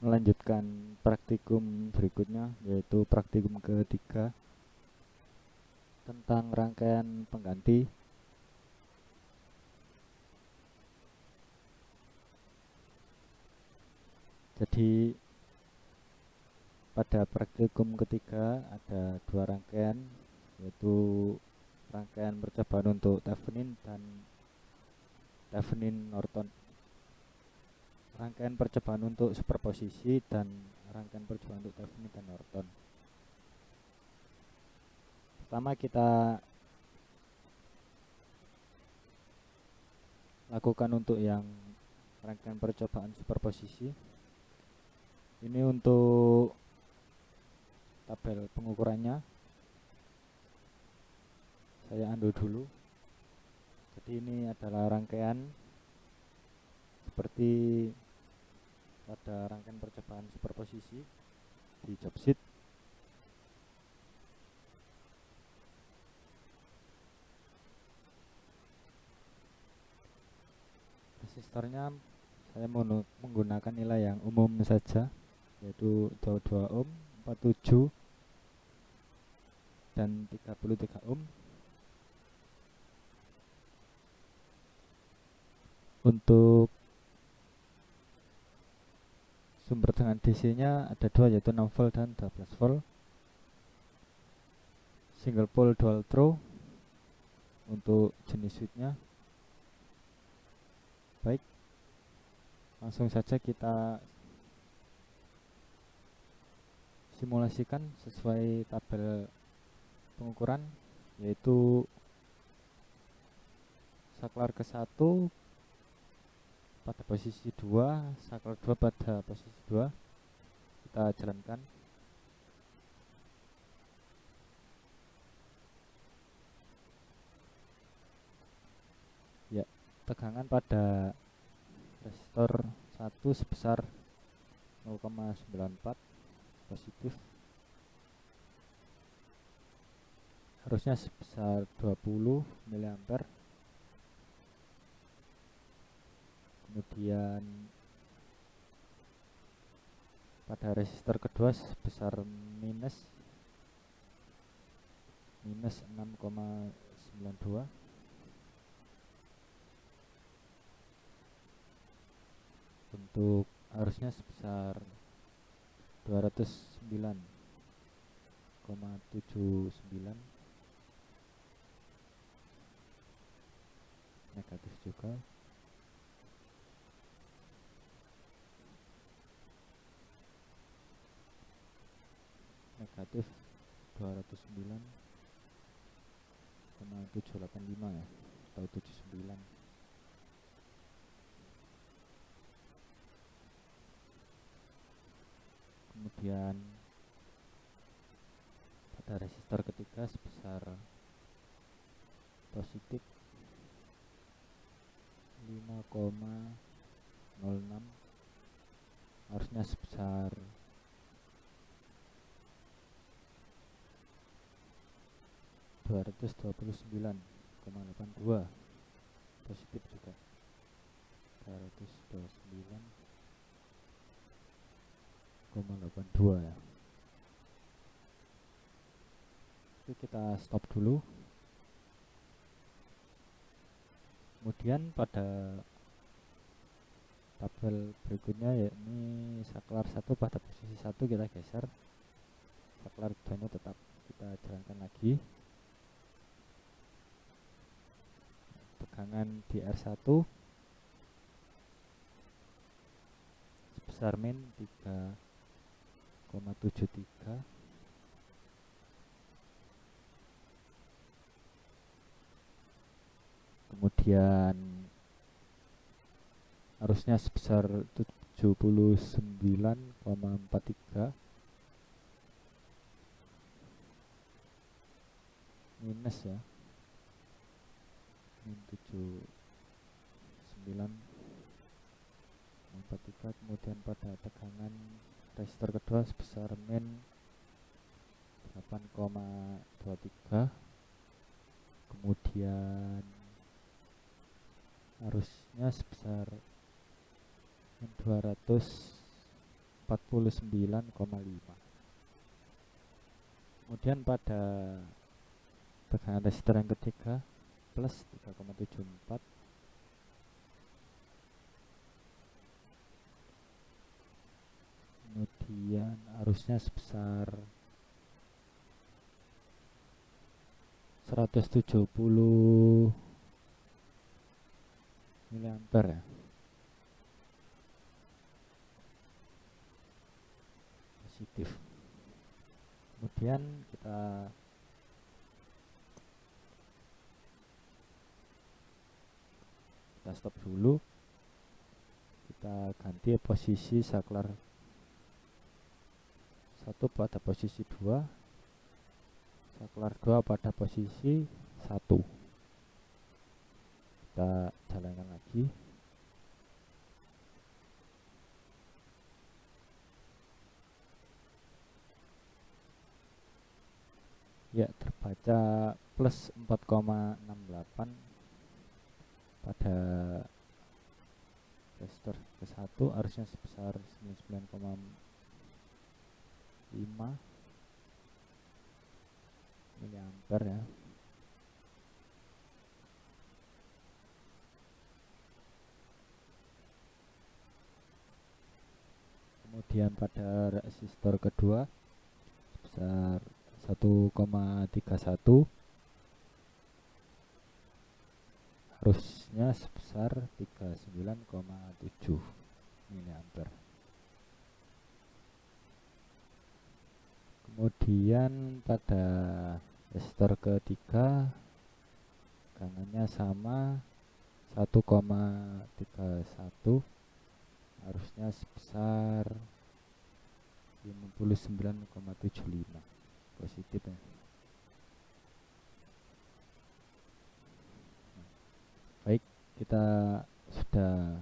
melanjutkan praktikum berikutnya, yaitu praktikum ketiga tentang rangkaian pengganti. Jadi pada praktikum ketiga ada dua rangkaian, yaitu rangkaian percobaan untuk Thevenin dan Thevenin Norton, rangkaian percobaan untuk superposisi, dan rangkaian percobaan untuk Thevenin dan Norton. Pertama kita lakukan untuk yang rangkaian percobaan superposisi. Ini untuk tabel pengukurannya saya undo dulu. Jadi ini adalah rangkaian seperti pada rangkaian percobaan superposisi di job sheet. Resistornya saya menggunakan nilai yang umum saja, yaitu 22 ohm, 47 dan 33 ohm. Untuk sumber tegangan DC-nya ada dua, yaitu 6 volt dan 12 volt. Single pole dual throw untuk jenis switchnya. Baik, langsung saja kita simulasikan sesuai tabel pengukuran, yaitu saklar ke-1 pada posisi 2, saklar 2 pada posisi 2. Kita jalankan. Ya, tegangan pada resistor 1 sebesar 0,94 positif, harusnya sebesar 20 mA. Kemudian pada resistor kedua sebesar minus 6,92. Untuk harusnya sebesar 209,79, negatif juga. Negatif 209,785 ya, atau 79. Kemudian pada resistor ketiga sebesar positif 5,06, harusnya sebesar 229,82, positif juga 229,82 ya. Oke, kita stop dulu. Kemudian pada tabel berikutnya, yakni saklar 1 pada posisi 1 kita geser, saklar 2 nya tetap kita jalankan lagi. Tegangan di R1 sebesar min 3,73. Kemudian harusnya sebesar 79,43, minus ya, min 79,43. Kemudian pada tegangan resistor kedua sebesar min 8,23. Kemudian harusnya sebesar 240,75 49,5. Kemudian pada tegangan resistor yang ketiga plus 3,74, kemudian arusnya sebesar 170 miliampere ya, positif. Kemudian kita stop dulu, kita ganti posisi saklar 1 pada posisi 2, saklar 2 pada posisi 1. Kita jalankan lagi. Ya, terbaca plus 4,68 pada resistor ke-1, arusnya sebesar 99,5 miliampere ya. Kemudian pada resistor kedua sebesar 1,31, arusnya sebesar 39,7 miliampere. Kemudian pada resistor ketiga tegangannya sama 1,31, arusnya sebesar 59,75, positif ya. Baik, kita sudah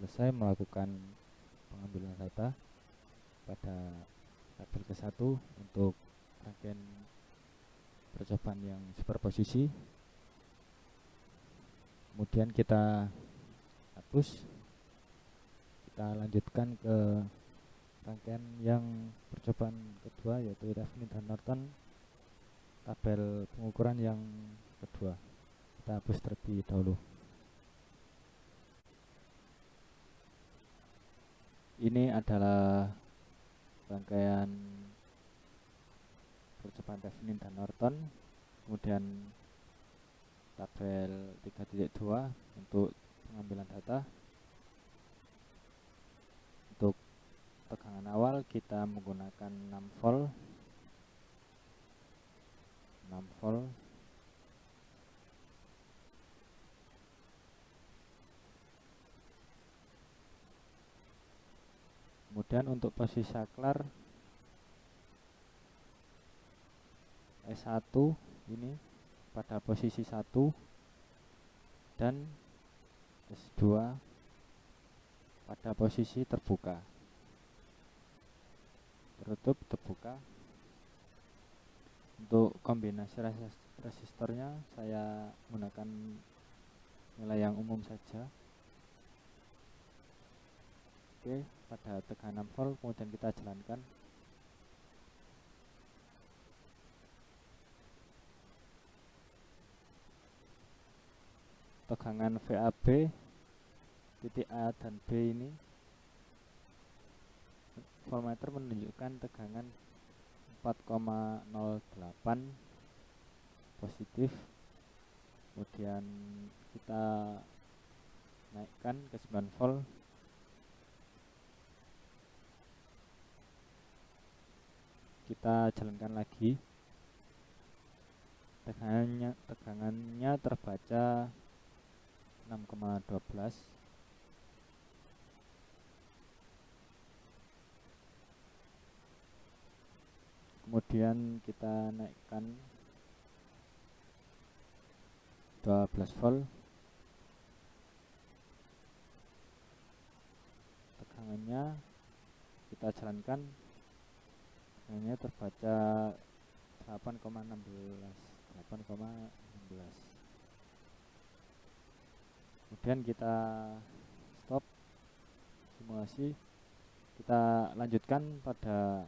selesai melakukan pengambilan data pada tabel ke-1 untuk rangkaian percobaan yang superposisi. Kemudian kita hapus, kita lanjutkan ke rangkaian yang percobaan kedua, yaitu Thevenin dan Norton, tabel pengukuran yang kedua. Kita hapus terlebih dahulu. Ini adalah rangkaian percobaan Thevenin dan Norton, kemudian tabel 3.2 untuk pengambilan data. Untuk tegangan awal kita menggunakan 6 volt. Kemudian untuk posisi saklar S1 ini pada posisi 1 dan S2 pada posisi terbuka. Tertutup, terbuka. Untuk kombinasi resistornya saya menggunakan nilai yang umum saja. Oke, pada tegangan 6 volt kemudian kita jalankan. Tegangan VAB titik A dan B ini, voltmeter menunjukkan tegangan 4,08 positif. Kemudian kita naikkan ke 9 volt. Kita jalankan lagi. Tegangannya terbaca 6,12. Kemudian kita naikkan 12 volt. Tegangannya kita jalankan, tegangannya terbaca 8,16. Kemudian kita stop simulasi. Kita lanjutkan pada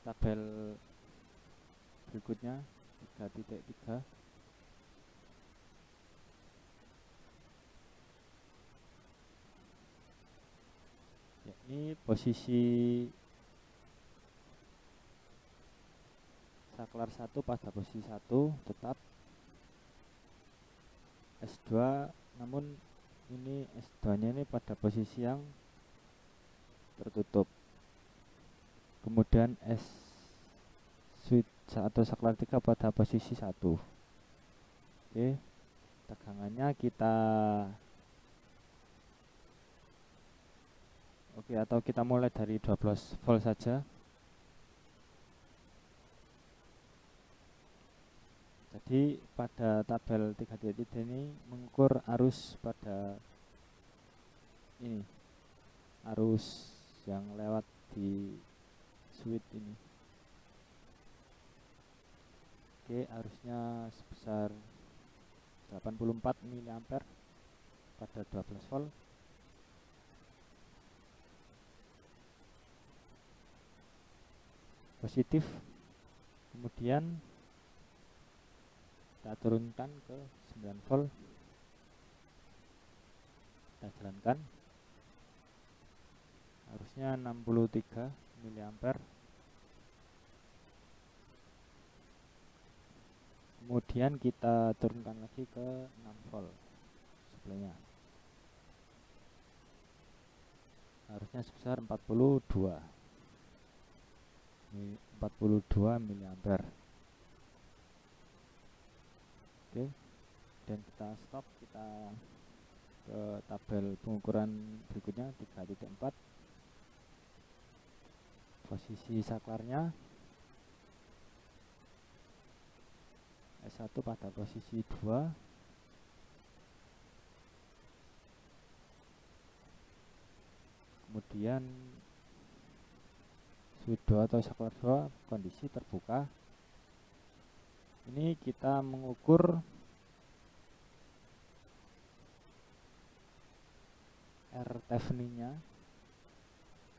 tabel berikutnya 3.3. Yakni posisi saklar 1 pada posisi 1 tetap S2, namun ini S2 nya ini pada posisi yang tertutup. Kemudian S switch atau saklar 3 pada posisi 1. Oke, tegangannya kita mulai dari 12 volt saja. Jadi pada tabel 3.3 ini mengukur arus pada ini, arus yang lewat di switch ini. Oke, arusnya sebesar 84 mA pada 12 volt. Positif. Kemudian kita turunkan ke 9 volt. Kita jalankan. Arusnya 63 mA. Kemudian kita turunkan lagi ke 6 volt suplainya. Harusnya sebesar 42 mA. Oke, dan kita stop, kita ke tabel pengukuran berikutnya 3.4. Posisi saklarnya S1 pada posisi 2. Kemudian switch 2 atau saklar 2 kondisi terbuka. Ini kita mengukur R-Thevenin-nya.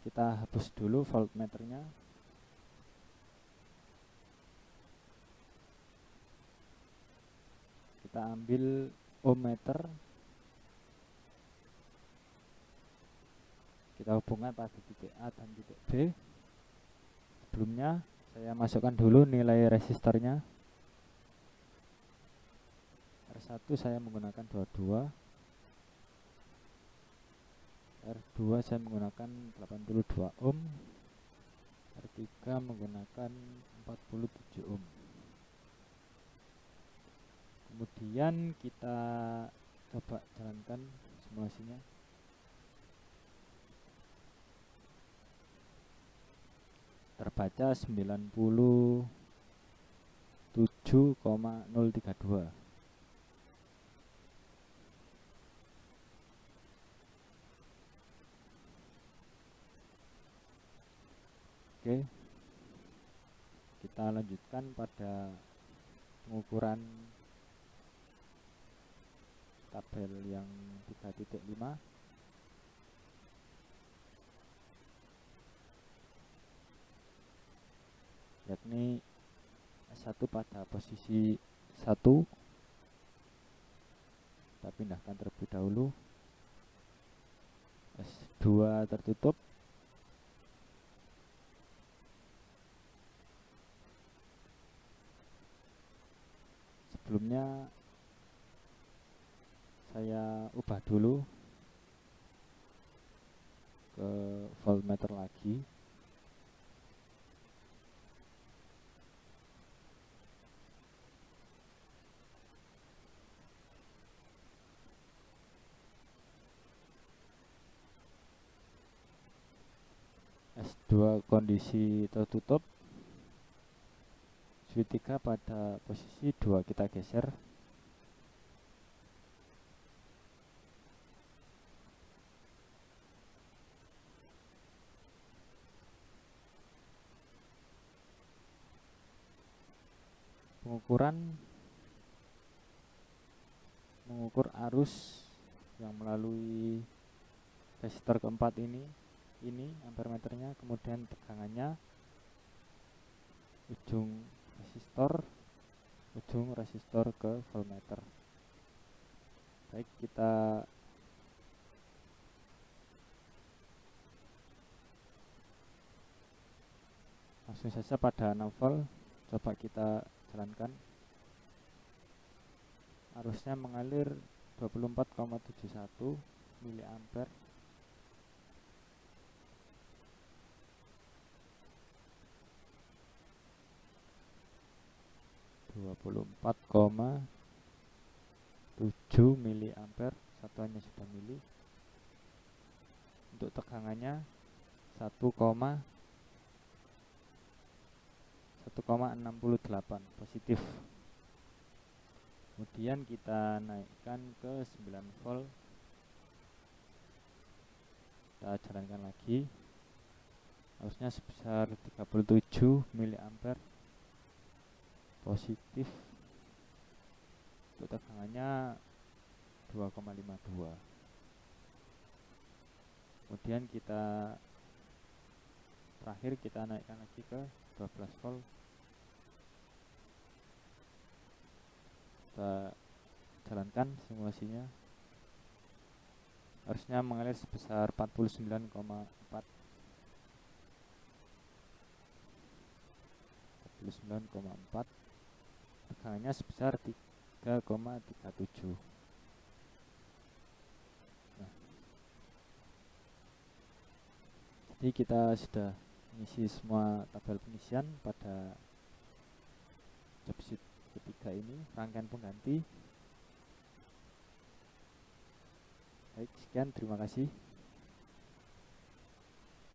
Kita hapus dulu voltmeternya. Kita ambil ohmmeter. Kita hubungkan pada titik A dan titik B. Sebelumnya saya masukkan dulu nilai resistornya. R1 saya menggunakan 22. R2 saya menggunakan 82 ohm. R3 menggunakan 47 ohm. Kemudian kita coba jalankan simulasinya. Terbaca 97,032. Oke, kita lanjutkan pada pengukuran tabel yang 3.5. Yakni S1 pada posisi 1. Kita pindahkan terlebih dahulu. S2 tertutup. Sebelumnya saya ubah dulu ke voltmeter lagi. S2 kondisi tertutup. Switch 3 pada posisi 2 kita geser. Mengukur arus yang melalui resistor keempat ini. ini ampere meternya, kemudian tegangannya, ujung resistor ke voltmeter. Baik, kita langsung saja pada 6 volt. Coba kita jalankan. Arusnya mengalir 24,71 miliampere. (24,7 miliampere), satuannya sudah mili. Untuk tegangannya 1,68 positif. Kemudian kita naikkan ke 9 volt. Kita jalankan lagi. Arusnya sebesar 37 miliampere positif. Untuk tegangannya 2,52. Kemudian terakhir kita naikkan lagi ke 12 volt. Kita jalankan simulasinya. Arusnya mengalir sebesar 49,4. Tegangannya sebesar 3,37. Nah, jadi kita sudah mengisi semua tabel pengisian pada jobsheet ketiga ini, rangkaian pengganti. Baik, sekian, terima kasih.